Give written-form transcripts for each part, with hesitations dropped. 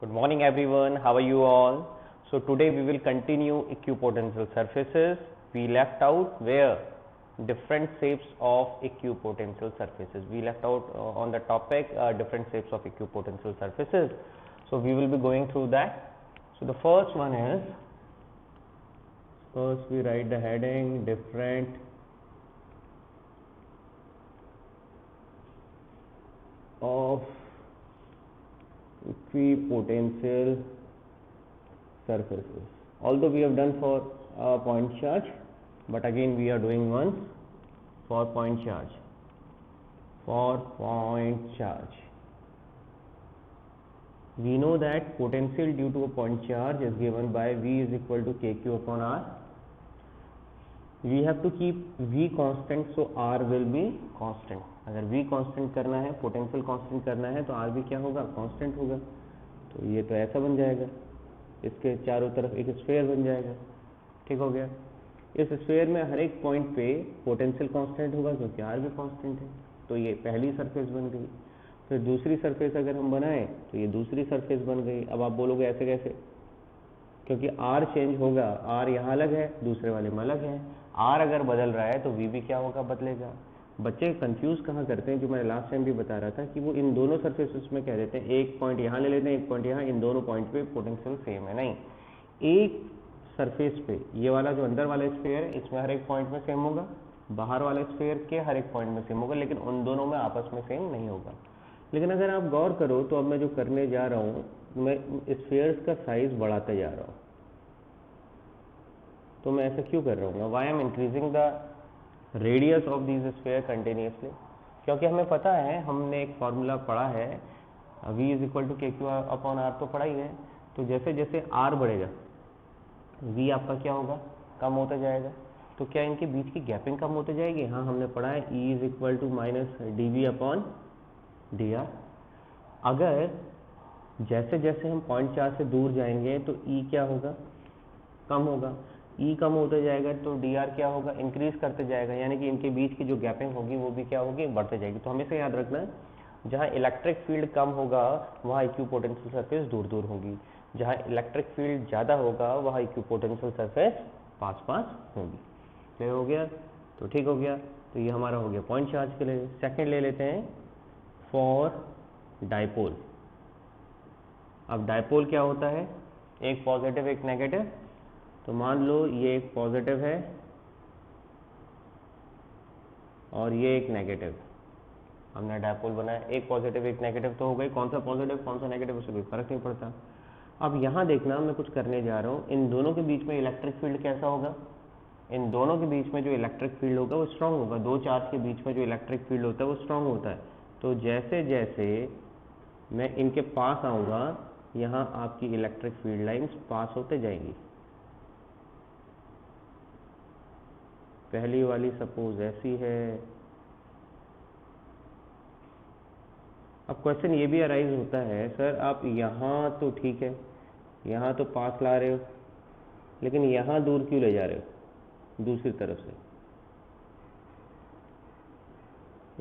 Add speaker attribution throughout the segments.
Speaker 1: Good morning everyone, how are you all? So today we will continue equipotential surfaces. We left out where? Different shapes of equipotential surfaces. We left out on the topic different shapes of equipotential surfaces. So we will be going through that. So the first one is, first we write the heading different of equipotential surfaces. Although we have done for point charge, but again we are doing once for point charge. For point charge, we know that potential due to a point charge is given by V is equal to KQ upon R. We have to keep V constant, so R will be constant. अगर V constant करना है, potential constant करना है, तो R भी क्या होगा? Constant होगा. तो ये तो ऐसा बन जाएगा, इसके चारों तरफ एक स्फीयर बन जाएगा. ठीक हो गया. इस स्फीयर में हर एक पॉइंट पे पोटेंशियल कांस्टेंट होगा क्योंकि R भी कांस्टेंट है. तो ये पहली सरफेस बन गई. फिर दूसरी सरफेस अगर हम बनाएं तो ये दूसरी सरफेस बन गई. अब आप बोलोगे ऐसे कैसे? क्योंकि R चेंज होगा. R यहाँ अलग है, दूसरे वाले में अलग है. R अगर बदल रहा है तो V भी क्या होगा? बदलेगा. बच्चे कंफ्यूज कहाँ करते हैं, जो मैं लास्ट टाइम भी बता रहा था कि वो इन दोनों सरफेसेस में कह देते हैं एक पॉइंट यहाँ ले लेते हैं, एक पॉइंट यहाँ, इन दोनों पॉइंट पे पोटेंशियल सेम है. नहीं, एक सरफेस पे ये वाला जो अंदर वाला स्फीयर है इसमें हर एक पॉइंट में सेम होगा, बाहर वाले स्फीयर के हर एक पॉइंट में सेम होगा, लेकिन उन दोनों में आपस में सेम नहीं होगा. लेकिन अगर आप गौर करो तो अब मैं जो करने जा रहा हूँ, मैं स्फीयर्स का साइज बढ़ाते जा रहा हूँ. तो मैं ऐसा क्यों कर रहा हूँ? Why am increasing the radius of this sphere continuously? क्योंकि हमें पता है, हमने एक फॉर्मूला पढ़ा है, V इज इक्वल टू के क्यू अपॉन आर, तो पढ़ा ही है. तो जैसे जैसे R बढ़ेगा V आपका क्या होगा? कम होता जाएगा. तो क्या इनके बीच की गैपिंग कम होती जाएगी? हाँ, हमने पढ़ा है E is equal to minus D V upon D R. अगर जैसे जैसे हम पॉइंट चार्ज से दूर जाएंगे तो E क्या होगा? कम होगा. E कम होता जाएगा तो dr क्या होगा? इंक्रीज करते जाएगा. यानी कि इनके बीच की जो गैपिंग होगी वो भी क्या होगी? बढ़ते जाएगी. तो हमेशा याद रखना है, जहाँ इलेक्ट्रिक फील्ड कम होगा वहाँ इक्विपोटेंशियल सरफेस दूर दूर होगी, जहाँ इलेक्ट्रिक फील्ड ज़्यादा होगा वहाँ इक्विपोटेंशियल सरफेस पास पास होगी. क्लियर हो गया? तो ठीक हो गया. तो ये हमारा हो गया पॉइंट चार्ज के लिए. सेकेंड ले लेते हैं फॉर डाइपोल. अब डाइपोल क्या होता है? एक पॉजिटिव एक नेगेटिव. तो मान लो ये एक पॉजिटिव है और ये एक नेगेटिव. हमने डायपोल बनाया, एक पॉजिटिव एक नेगेटिव तो हो गई. कौन सा पॉजिटिव कौन सा नेगेटिव उससे कोई फर्क नहीं पड़ता. अब यहाँ देखना, मैं कुछ करने जा रहा हूँ. इन दोनों के बीच में इलेक्ट्रिक फील्ड कैसा होगा? इन दोनों के बीच में जो इलेक्ट्रिक फील्ड होगा वो स्ट्रांग होगा. दो चार्ज के बीच में जो इलेक्ट्रिक फील्ड होता है वो स्ट्रांग होता है. तो जैसे जैसे मैं इनके पास आऊँगा, यहाँ आपकी इलेक्ट्रिक फील्ड लाइन्स पास होते जाएंगी. पहली वाली सपोज ऐसी है. अब क्वेश्चन ये भी अराइज होता है, सर आप यहाँ तो ठीक है, यहाँ तो पास ला रहे हो, लेकिन यहाँ दूर क्यों ले जा रहे हो दूसरी तरफ से?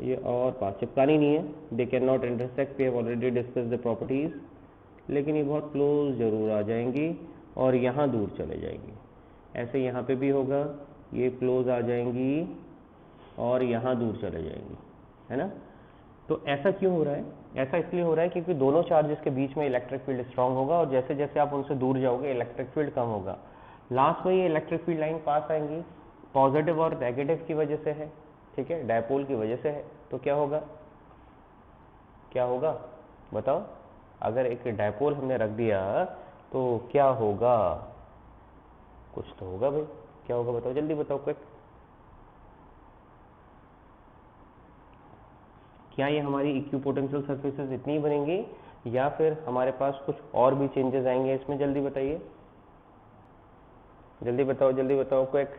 Speaker 1: ये और पास चिपकानी नहीं है. They can not intersect, we have already discuss the properties. लेकिन ये बहुत क्लोज जरूर आ जाएंगी और यहाँ दूर चले जाएंगी. ऐसे यहाँ पे भी होगा, ये क्लोज आ जाएंगी और यहाँ दूर चले जाएंगी, है ना? तो ऐसा क्यों हो रहा है? ऐसा इसलिए हो रहा है क्योंकि दोनों चार्जेस के बीच में इलेक्ट्रिक फील्ड स्ट्रांग होगा और जैसे जैसे आप उनसे दूर जाओगे इलेक्ट्रिक फील्ड कम होगा. लास्ट में ये इलेक्ट्रिक फील्ड लाइन पास आएंगी, पॉजिटिव और नेगेटिव की वजह से है. ठीक है, डायपोल की वजह से है. तो क्या होगा? क्या होगा बताओ? अगर एक डायपोल हमने रख दिया तो क्या होगा? कुछ तो होगा भाई. क्या होगा बताओ, जल्दी बताओ क्विक. क्या ये हमारी इक्विपोटेंशियल सरफेसेस इतनी ही बनेंगी या फिर हमारे पास कुछ और भी चेंजेस आएंगे इसमें? जल्दी बताइए, जल्दी बताओ क्विक.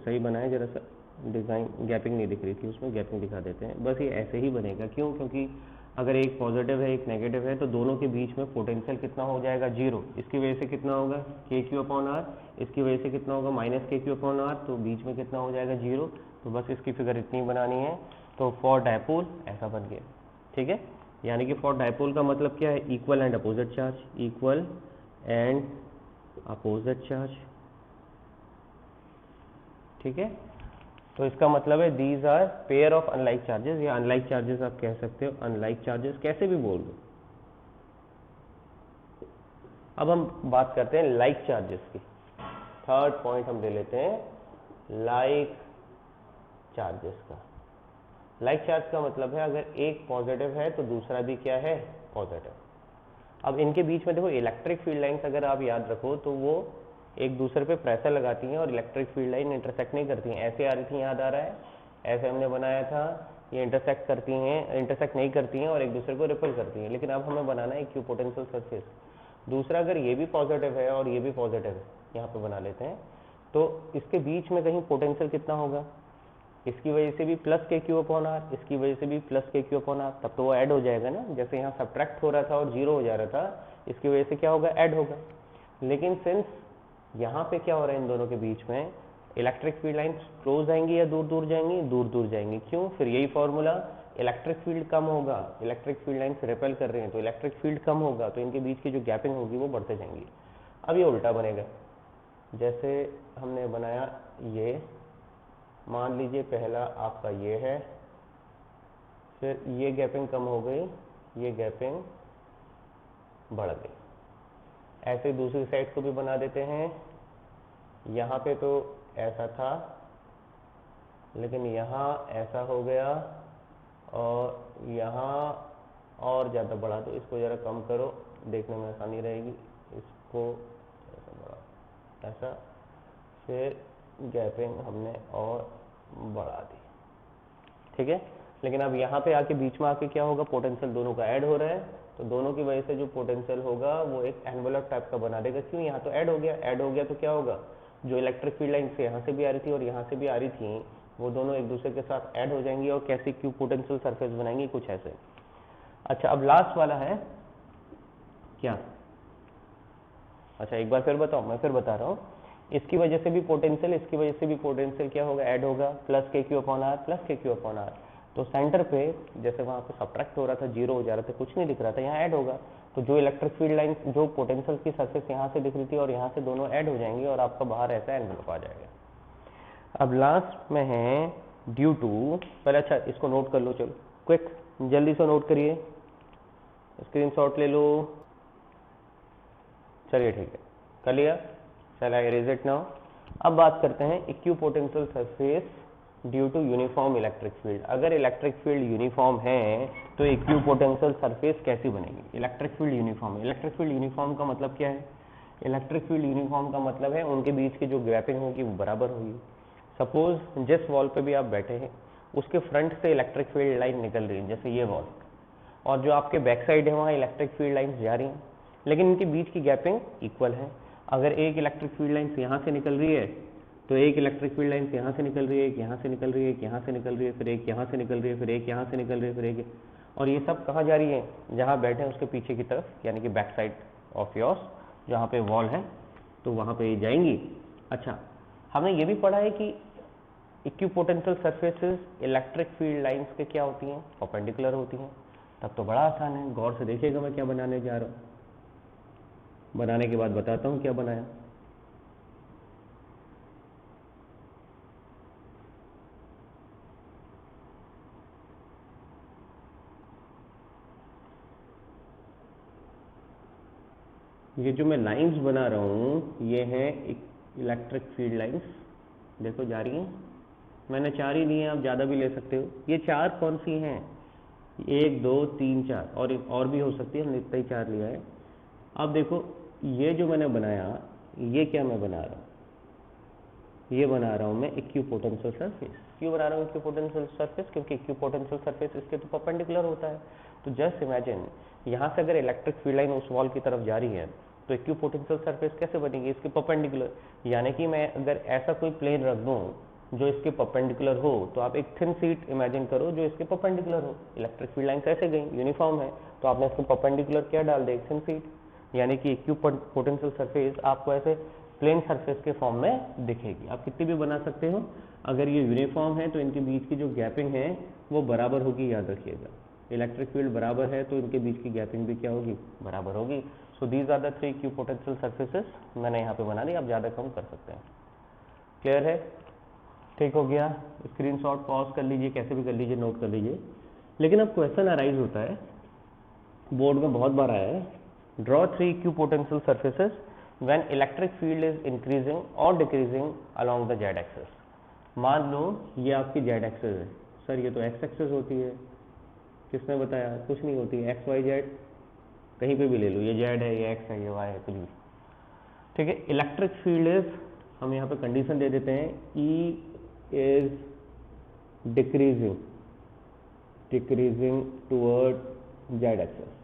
Speaker 1: सही बनाए जरा सा. डिज़ाइन गैपिंग नहीं दिख रही थी उसमें, गैपिंग दिखा देते हैं. बस ये ऐसे ही बनेगा. क्यों? क्योंकि अगर एक पॉजिटिव है एक नेगेटिव है तो दोनों के बीच में पोटेंशियल कितना हो जाएगा? जीरो. इसकी वजह से कितना होगा? के क्यू अपॉन आर. इसकी वजह से कितना होगा? माइनस के क्यू अपॉन आर. तो बीच में कितना हो जाएगा? जीरो. तो बस इसकी फिगर इतनी बनानी है. तो फॉर डायपोल ऐसा बन गया. ठीक है. यानी कि फॉर डायपोल का मतलब क्या है, equal and opposite charge, equal and opposite charge, ठीक है। तो इसका मतलब है these are pair of unlike charges, या अनलाइक चार्जेस आप कह सकते हो, अनलाइक चार्जेस कैसे भी बोल दो। अब हम बात करते हैं लाइक चार्जेस की। थर्ड पॉइंट हम ले लेते हैं लाइक चार्जेस का। लाइक चार्ज का मतलब है अगर एक पॉजिटिव है तो दूसरा भी क्या है, पॉजिटिव। अब इनके बीच में देखो इलेक्ट्रिक फील्ड लाइंस अगर आप याद रखो तो वो एक दूसरे पे प्रेशर लगाती हैं और इलेक्ट्रिक फील्ड लाइन इंटरसेक्ट नहीं करती हैं। ऐसे आ रही थी, याद आ रहा है, ऐसे हमने बनाया था, ये इंटरसेक्ट करती हैं, इंटरसेक्ट नहीं करती हैं और एक दूसरे को रिपल करती हैं। लेकिन अब हमें बनाना है इक्विपोटेंशियल सरफेस। दूसरा, अगर ये भी पॉजिटिव है और ये भी पॉजिटिव है, यहाँ पे बना लेते हैं, तो इसके बीच में कहीं पोटेंशियल कितना होगा, इसकी वजह से भी प्लस के क्यू अपॉन आर, इसकी वजह से भी प्लस के क्यू अपॉन आर, तब तो वो ऐड हो जाएगा ना। जैसे यहाँ सब्ट्रैक्ट हो रहा था और जीरो हो जा रहा था, इसकी वजह से क्या होगा, ऐड होगा। लेकिन सिंस यहाँ पे क्या हो रहा है, इन दोनों के बीच में इलेक्ट्रिक फील्ड लाइंस क्लोज जाएंगी या दूर दूर जाएंगी, दूर दूर जाएंगी। क्यों, फिर यही फॉर्मूला, इलेक्ट्रिक फील्ड कम होगा, इलेक्ट्रिक फील्ड लाइंस रिपेल कर रहे हैं तो इलेक्ट्रिक फील्ड कम होगा, तो इनके बीच की जो गैपिंग होगी वो बढ़ते जाएंगी। अब ये उल्टा बनेगा, जैसे हमने बनाया ये, मान लीजिए पहला आपका ये है, फिर ये गैपिंग कम हो गई, ये गैपिंग बढ़ गई। ऐसे दूसरी साइड को भी बना देते हैं। यहाँ पे तो ऐसा था लेकिन यहाँ ऐसा हो गया और यहाँ और ज़्यादा बढ़ा, तो इसको ज़रा कम करो, देखने में आसानी रहेगी। इसको ऐसा बढ़ा, ऐसा, फिर गैपिंग हमने और बढ़ा दी, ठीक है। लेकिन अब यहाँ पे आके बीच में आके क्या होगा, पोटेंशियल दोनों का ऐड हो रहा है, तो दोनों की वजह से जो पोटेंशियल होगा वो एक एनवेलप टाइप का बना देगा। क्यों, यहाँ तो ऐड हो गया, ऐड हो गया तो क्या होगा, जो इलेक्ट्रिक फील्ड लाइन से यहाँ से भी आ रही थी और यहाँ से भी आ रही थी, वो दोनों एक दूसरे के साथ ऐड हो जाएंगी और कैसी क्यू पोटेंशियल सरफेस बनाएंगी, कुछ ऐसे। अच्छा, अब लास्ट वाला है क्या, अच्छा एक बार फिर बताओ, मैं फिर बता रहा हूँ। इसकी वजह से भी पोटेंशियल, इसकी वजह से भी पोटेंशियल क्या होगा, ऐड होगा, प्लस के क्यू अपॉन आर, प्लस के क्यू अपॉन आर। तो सेंटर पे जैसे वहाँ पे सब्ट्रैक्ट हो रहा था, जीरो हो जा रहा था, कुछ नहीं दिख रहा था, यहाँ ऐड होगा। तो जो इलेक्ट्रिक फील्ड लाइन, जो पोटेंशियल की सरफेस यहाँ से दिख रही थी और यहाँ से दोनों ऐड हो जाएंगी और आपका बाहर ऐसा एनवेलप आ जाएगा। अब लास्ट में है ड्यू टू, पहले अच्छा इसको नोट कर लो, चलो क्विक जल्दी से नोट करिए, स्क्रीनशॉट ले लो। चलिए ठीक है, कर लिया, चला इरेज इट नाउ। अब बात करते हैं equipotential surface due to uniform electric field. अगर इलेक्ट्रिक फील्ड यूनिफॉर्म है तो इक्विपोटेंशियल सरफेस कैसी बनेगी। Electric field uniform, electric field uniform का मतलब क्या है, इलेक्ट्रिक फील्ड यूनिफॉर्म का मतलब है उनके बीच की जो गैपिंग होगी वो बराबर होगी। सपोज जिस वॉल पे भी आप बैठे हैं उसके फ्रंट से इलेक्ट्रिक फील्ड लाइन निकल रही है, जैसे ये वॉल, और जो आपके बैक साइड है वहाँ इलेक्ट्रिक फील्ड लाइन्स जा रही हैं, लेकिन इनके बीच की गैपिंग इक्वल है। अगर एक इलेक्ट्रिक फील्ड लाइन्स यहाँ से निकल रही है तो एक इलेक्ट्रिक फील्ड लाइन्स यहाँ से निकल रही है, एक यहाँ से निकल रही है, एक यहाँ से निकल रही है, फिर एक यहाँ से निकल रही है, फिर एक यहाँ से निकल रही है, फिर एक, और ये सब कहाँ जा रही है, जहाँ बैठे हैं उसके पीछे की तरफ, यानी कि बैक साइड ऑफ योर्स, जहाँ पे वॉल है तो वहाँ पे जाएंगी। अच्छा, हमने ये भी पढ़ा है कि equipotential surfaces electric field lines के क्या होती हैं, परपेंडिकुलर होती हैं। तब तो बड़ा आसान है, गौर से देखिएगा मैं क्या बनाने जा रहा हूँ, बनाने के बाद बताता हूँ क्या बनाया। ये जो मैं लाइंस बना रहा हूँ ये हैं इलेक्ट्रिक फील्ड लाइंस, देखो जा रही हैं, मैंने 4 ही ली हैं, आप ज़्यादा भी ले सकते हो। ये 4 कौन सी हैं, 1 2 3 4, और भी हो सकती है, हमने इतना ही 4 लिया है। अब देखो ये जो मैंने बनाया, ये क्या मैं बना रहा हूँ, ये बना रहा हूँ मैं इक्विपोटेंशियल सरफेस। क्यों बना रहा हूँ इक्विपोटेंशियल सरफेस, क्योंकि इक्विपोटेंशियल सरफेस इसके तो परपेंडिकुलर होता है। तो जस्ट इमेजिन यहाँ से अगर इलेक्ट्रिक फील्ड लाइन उस वॉल की तरफ जा रही है तो इक्विपोटेंशियल सरफेस कैसे बनेगी, इसके परपेंडिकुलर। यानी कि मैं अगर ऐसा कोई प्लेन रख दूँ जो इसके परपेंडिकुलर हो, तो आप एक थिन शीट इमेजिन करो जो इसके परपेंडिकुलर हो। इलेक्ट्रिक फील्ड लाइन ऐसे गई, यूनिफॉर्म है, तो आपने इसको परपेंडिकुलर क्या डाल दे, एक थिन शीट, यानी कि इक्विपोटेंशियल सरफेस आपको ऐसे प्लेन सरफेस के फॉर्म में दिखेगी। आप कितनी भी बना सकते हो, अगर ये यूनिफॉर्म है तो इनके बीच की जो गैपिंग है वो बराबर होगी, याद रखिएगा। इलेक्ट्रिक फील्ड बराबर है तो इनके बीच की गैपिंग भी क्या होगी, बराबर होगी। So these are the 3 equipotential surfaces मैंने यहाँ पे बना दी, आप ज़्यादा कम कर सकते हैं। क्लियर है, ठीक हो गया। स्क्रीनशॉट पॉज कर लीजिए, कैसे भी कर लीजिए, नोट कर लीजिए। लेकिन अब क्वेश्चन अराइज होता है, बोर्ड में बहुत बार आया है, draw 3 equipotential surfaces when electric field is increasing और decreasing along the Z axis. मान लो ये आपकी जेड एक्सिस है, सर ये तो एक्स एक्सिस होती है, किसने बताया, कुछ नहीं होती है, एक्स वाई जेड कहीं पे भी ले लो, ये जेड है, ये एक्स है, ये वाई है, कुछ भी, ठीक है। इलेक्ट्रिक फील्ड इज, हम यहाँ पे कंडीशन दे देते हैं, E is decreasing toward Z axis.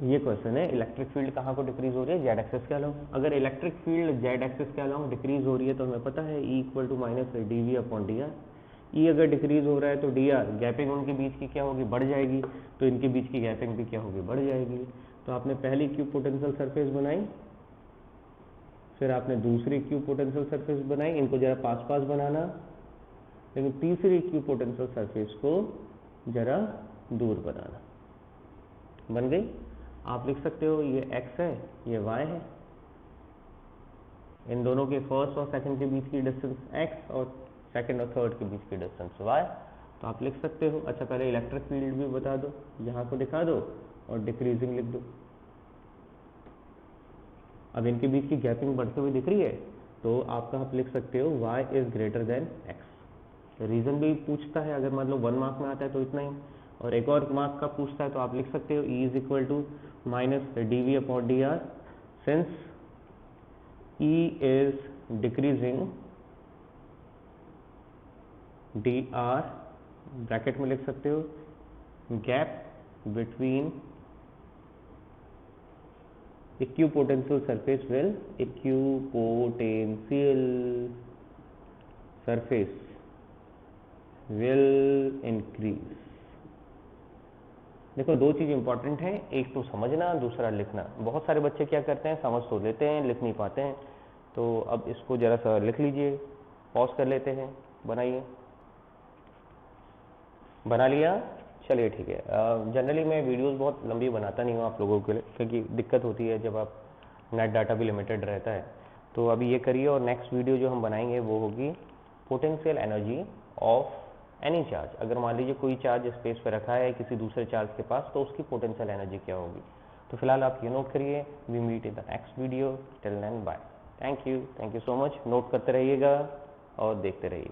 Speaker 1: ये क्वेश्चन है, इलेक्ट्रिक फील्ड कहाँ को डिक्रीज हो रही है, जेड एक्सिस के अलोंग। अगर इलेक्ट्रिक फील्ड जेड एक्सिस के अलोंग डिक्रीज हो रही है तो हमें पता है E equal to minus D V upon D R. E अगर डिक्रीज हो रहा है तो डी आर, गैपिंग उनके बीच की क्या होगी, बढ़ जाएगी, तो इनके बीच की गैपिंग भी क्या होगी, बढ़ जाएगी। तो आपने पहली इक्विपोटेंशियल सरफेस बनाई, फिर आपने दूसरी इक्विपोटेंशियल सरफेस बनाई, इनको जरा पास पास बनाना, लेकिन तीसरी इक्विपोटेंशियल सरफेस को जरा दूर बनाना। बन गई। आप लिख सकते हो ये x है, ये y है, इन दोनों के फर्स्ट और सेकंड के बीच की डिस्टेंस x और सेकंड और थर्ड के बीच की डिस्टेंस y। तो आप लिख सकते हो, अच्छा पहले इलेक्ट्रिक फील्ड भी बता दो, यहाँ को दिखा दो और डिक्रीजिंग लिख दो। अब इनके बीच की गैपिंग बढ़ती हुई दिख रही है, तो आपका आप लिख सकते हो y is greater than x। Reason भी पूछता है, अगर मान लो 1 मार्क में आता है तो इतना ही, और एक और मार्क का पूछता है तो आप लिख सकते हो E is equal to minus D V upon D R, since E is decreasing, D R bracket में लिख सकते हो, gap between equipotential surface will, equipotential surface will increase. देखो दो चीज इंपॉर्टेंट है, एक तो समझना, दूसरा लिखना। बहुत सारे बच्चे क्या करते हैं, समझ तो लेते हैं, लिख नहीं पाते हैं। तो अब इसको जरा सा लिख लीजिए, पॉज कर लेते हैं, बनाइए। बना लिया, चलिए ठीक है। जनरली मैं वीडियोस बहुत लंबी बनाता नहीं हूँ आप लोगों के लिए, क्योंकि दिक्कत होती है जब आप नेट डाटा भी लिमिटेड रहता है। तो अभी ये करिए, और नेक्स्ट वीडियो जो हम बनाएंगे वो होगी potential energy of any charge. अगर मान लीजिए कोई चार्ज स्पेस पे रखा है किसी दूसरे चार्ज के पास, तो उसकी पोटेंशियल एनर्जी क्या होगी। तो फिलहाल आप ये नोट करिए। We meet in the next video, till then bye. Thank you so much. Note करते रहिएगा और देखते रहिए।